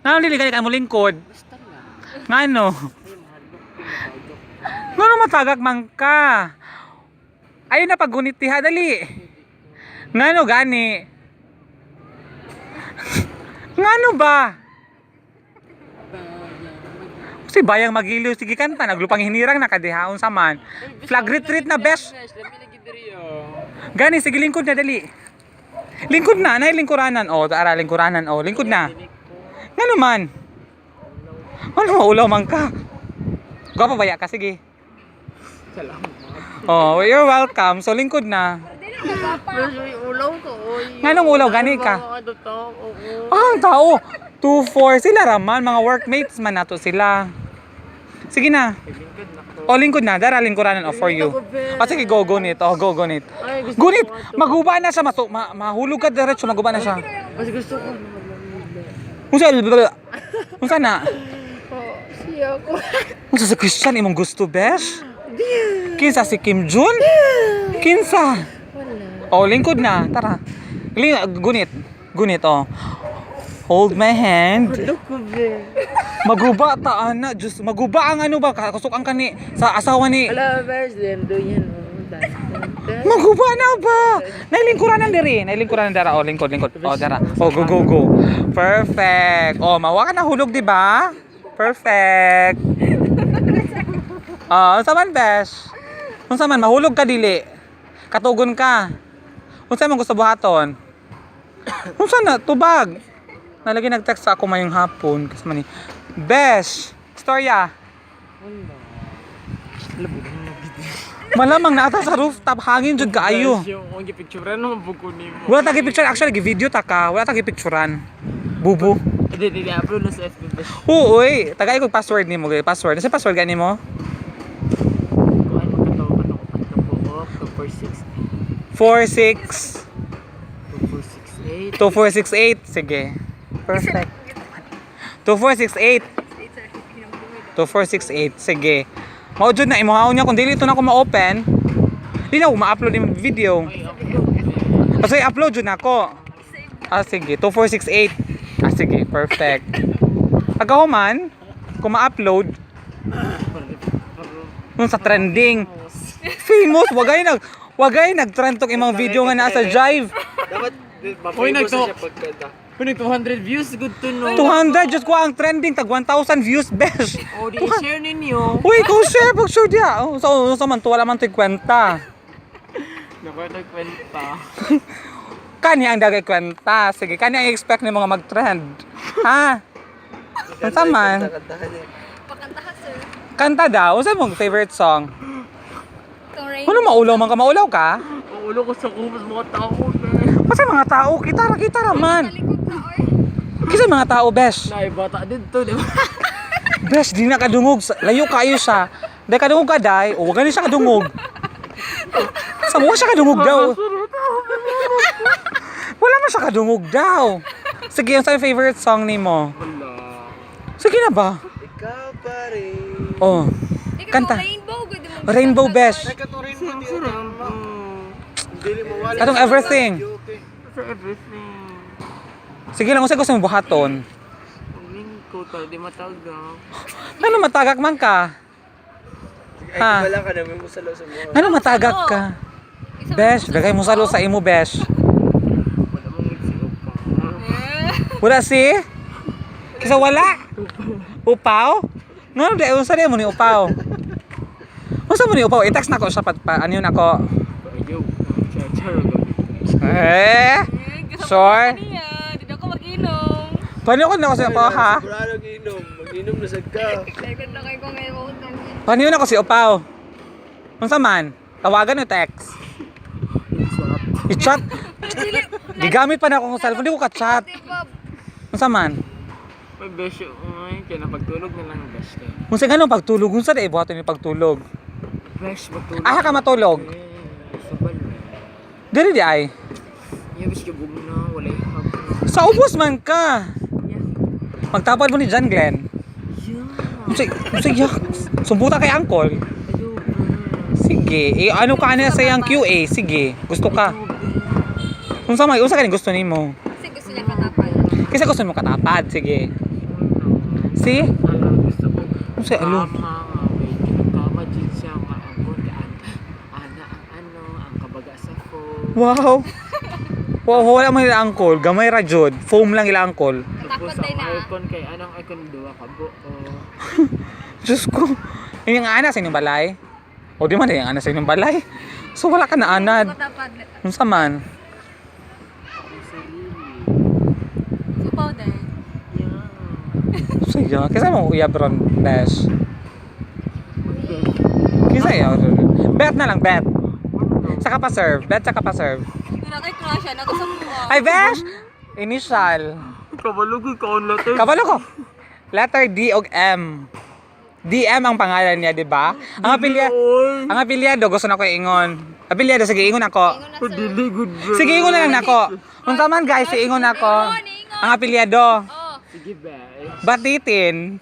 Ngano dili ka mo lingkod? Ngano? Ngano matagak man ka? Ayun na pagunit tiha dali. Ngano gani? Ngano ba? Si bayang magiliw sige kanta naglupang hinirang nakadihaon sa man. Flag retreat na best. Gani sige lingkod na dali. Lingkod na, nay lingkuranan tara lingkuranan lingkod na. Ngano man? Ano maulaw man ka? Gwapo baya ka sige. Salamat. You're welcome. So lingkod na. Ulaw ko. Nganong ulaw gani ka? Ang tao. 2-4 sila raman mga workmates man nato sila. Sige na. Lingkod na. Dara lingkuranan for you. Sige go nit. Go nit. Gunit. Maguba na siya mahulog ka diretso maguba na siya. Mas gusto ko. Unsa na? Siya ko. Unsa sa Christian imong gusto besh? Kinsa si Kim Jun? Kinsa? Wala. Lingkod na. Tara. Gunit. Hold my hand. Ano ko be? Maguba ta ana, Diyos. Maguba ang ano ba kasuk ang kani sa asawa ni. Ala, verse din do yan. Maguba na ba? Nailingkuranan diri. Nailingkuranan dara lingkod. Dara. Go. Perfect. Mawa ka na hulog di ba? Perfect. Unsa man besh? Unsa man mahulog ka dili? Katugon ka. Unsa man gusto buhaton? Unsa na tubag? Nalagi nag-text ako mayong hapon kasi man ni Besh, storya. Malamang naata sa rooftop hangin jud kaayo. Yung gipicturean mo buko nimo. Wala ta gi-picture actually gi-video ta ka. Wala ta gi-picturean. Bubu. Hindi upload na sa FB Besh. Uy, tagay ko password nimo, password. Sa password gani mo? Kuan makataw ka ko 46 2468. 2468. Sige. Perfect. 2468. 2468. Sige. Maudjud na imuhaon niya kung dili ito na ako ma-open. Di na ako ma-upload yung video. Kasi upload jud na ako. Sige. 2468. Sige. Perfect. Agaw man kung ma-upload nung sa trending. Famous. Wagay nag-trend tong imong video nga nasa Jive. Dapat Uy, mapamous siya pagkanta. Kunin 200 views, good to know. 200 just ko ang trending tag 1,000 views best. Di-share ninyo. Uy, kung share pag sure dia. So man to wala man to'y kwenta. Nabarag kwenta. Kani ang dagay kwenta. Sige, kani ang expect ni mga mag-trend. Ha? Unsa man? Kantahan niya. Pakantahan, sir. Kanta daw. Unsa mong favorite song? Itong rain. Ano maulaw man ka? Maulaw ka? Ang ulo ko sa kumas mga tao. Kasi mga tao, kita man. Talikod na, or? Kasi mga tao, besh. Naibata din to, di ba? Besh, di na kadungog. Layo kayo siya. Dahil kadungog ka, day. O, wag siya kadungog. Sa mo siya kadungog daw. Wala man siya kadungog daw. Sige, yung sa'yo favorite song ni mo? Wala. Sige na ba? Ikaw pa rin. Ikaw, Kanta. rainbow. Good mo. Rainbow, besh. Nagkaturin mo di tama. Dili mo wala. Katong everything. Sa everything. Sige lang, gusto mo buhaton. Uling ko, di matagak. Ano matagak man ka? Ay, Ha? wala ka namin mo sa law sa mga. Ano matagak ka? Besh, dagay mo salo sa imo, besh. Wala mong nagsigaw pa. Wala si? Kisa wala? Upaw? Ngano di unsa di mo ni upaw? Unsa mo ni upaw? I-text na ko siya ano yun ako. Ayaw. Char. Sure? Hindi ako mag-inom. Paano ko na ko si upaw ha? Sigurado ginom. Mag-inom na sad ka. Likod na kayo kung ngayon mo. Paano yun ako si upaw? Unsa man? Tawagan o text? I-chat? Gigamit pa na akong cellphone, di ko ka-chat. Unsa man? May besh ay kaya napagtulog na lang besh ka. Unsa ganun pagtulog? Unsa di buhaton ni pagtulog? Besh magtulog. Aha ka matulog? Sabal. Dili di ay. Yung besh ka na wala hap. Sa ubos man ka. Magtapad mo ni John Glenn. Unsa yak? Sumbuta kay Angkol. Sige, ano ka na sa yang QA? Sige, gusto ka. Unsa ka ni gusto nimo? Kasi gusto niya katapal. Kasi gusto mo katapad, sige. See? Alam, gusto ko. Ano siya, alo? Kama nga, wait. Kinagkama dyan siya nga ako. Ana ang ano, ang kabaga sa ko. Wow. Wow, wala man ila angkol. Gamay ra jud. Foam lang ila angkol. Tapos Takot ang tayo na. icon kay anong icon duwa ka bu. Diyos ko. Yung ana sa inyong balay. O di man yung ana sa inyong balay. So wala ka na anad. Katapad. Unsa man? Ang sarili. Supaw din. Yeah. Saya. Kisa mo uyab ron, Besh. Kisa yaw. Bet na lang, bet. Saka pa serve. Bet saka pa serve. Wala kay crush yan. Ako sa mga. Ay, Besh! Initial. Kabalugi ka on later. Kabalo ko. Letter D o M. DM ang pangalan niya, di ba? Ang apelyado, gusto na ko ingon. Apelyado, sige, ingon ako. Ingon na Oh, sir. dili good bro. Sige, ingon na lang nako. Kung taman guys, ingon ako. Ingon. Ang apelyado, Oh. Sige ba? Batitin.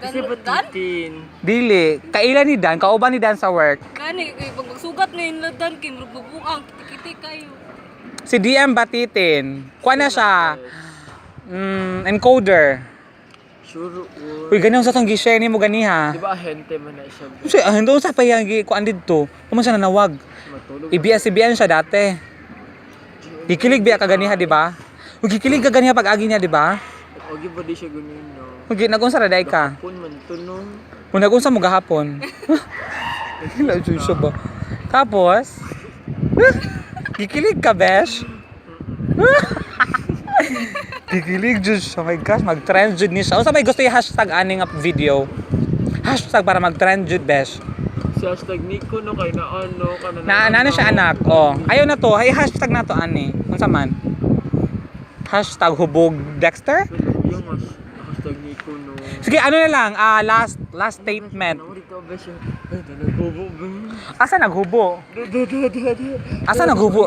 Kasi Dan? batitin. Dili. Kailan ni Dan? Kauban ni Dan sa work. Gani, pag magsugat na yung ladan, kinrugbubuang, kitikiti kayo. Si DM Batitin. Kuha na siya. Encoder. Sure. Uy, ganyan sa tong gi-share ni mo ganiha. Di ba ahente man na siya? Kasi doon sa payang kuan dito. Kuman siya nanawag. Matulog. IBS-CBN siya dati. Gikilig biya ka ganiha, di ba? Ug gikilig ka ganiha pag agi niya, di ba? Ogi ba di siya ganun no? Ug nagunsa ra day ka. Kapon man tunong. Kung nagunsa mo gahapon. Hila siya ba? Tapos gikilig ka, besh. Gikilig jud siya. Oh my gosh, mag-trend jud ni siya. Unsa may gusto i-hashtag ani nga video? Hashtag para mag-trend jud, besh. Si hashtag Nico no kay na ano ka Na siya anak. Oh, ayaw na to. Ay hashtag na to ani. Unsa man? Hashtag hubog Dexter? Yung hashtag Nico no. Sige, ano na lang, last statement. Nauri ka ba siya? Ay, naghubo ba? Asa naghubo? Asa naghubo?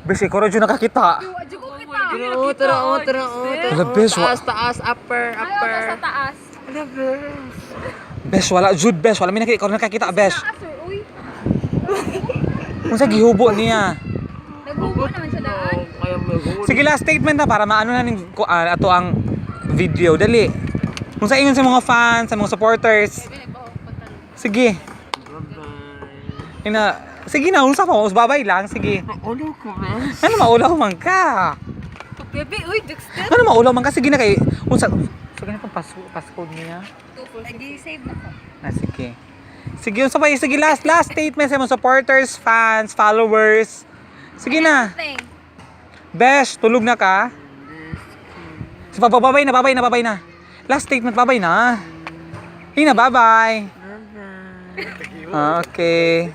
Besi, ko rin nakakita. Adyo ko kita. Tara. Wala, bes, Taas, upper. Ayaw sa taas. Bes, wala, Jude, bes, wala, may nakita, ko rin nakakita, bes. Taas, sir. Uy. Kung sa gihubo niya. Nagbubo naman siya daan. Kaya may hubo. Sige, last statement na para maano na ning ato ang video. Dali. Kung sa ingon sa mga fans, sa mga supporters. Sige. Bye-bye. Sige na, unsa pa, babay lang, sige. Ulo ko, bes. Ano maulaw man ka? Bebe, uy, Dexter. Ano maulaw man ka? Sige na kay, unsa, so ganito passcode niya. Nag-save na ko. Sige. Sige, unsa pa, sige, last statement sa mga supporters, fans, followers. Sige na. Besh, tulog na ka? Sige, babay na. Last statement, babay na. Hina, bye-bye. Okay.